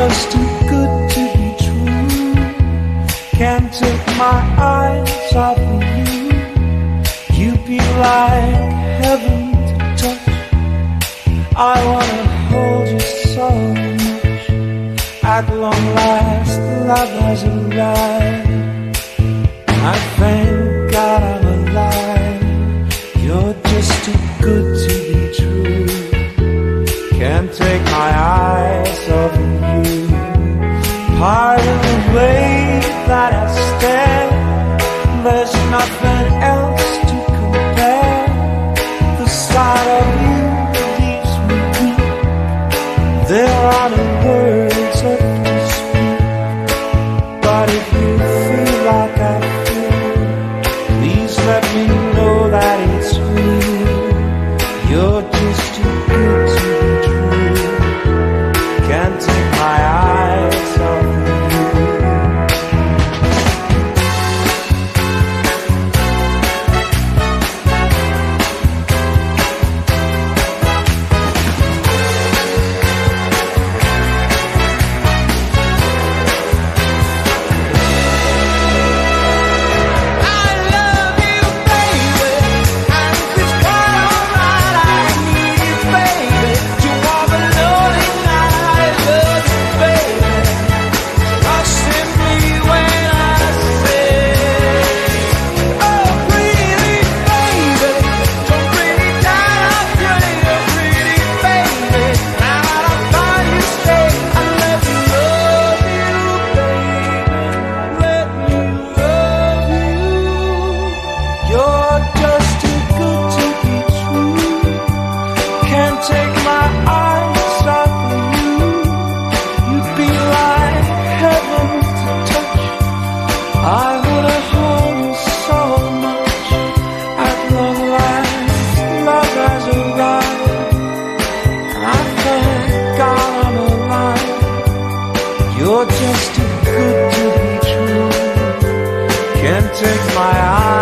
just too good to be true. Can't take my eyes off of you. You be like heaven to touch. I wanna hold you so much. At long last, love has arrived. I thank God I'm alive. You're just too good to be true. Can't take my eyes off of you. Pardon the way that I stare. There's nothing else to compare. The sight of you leaves me weak. There are no words left to speak. But if you feel like I feel, please let me know that it's real. You're just too good to be true. Can't take my eyes off of you. You're just too good to be true. Can't take my eyes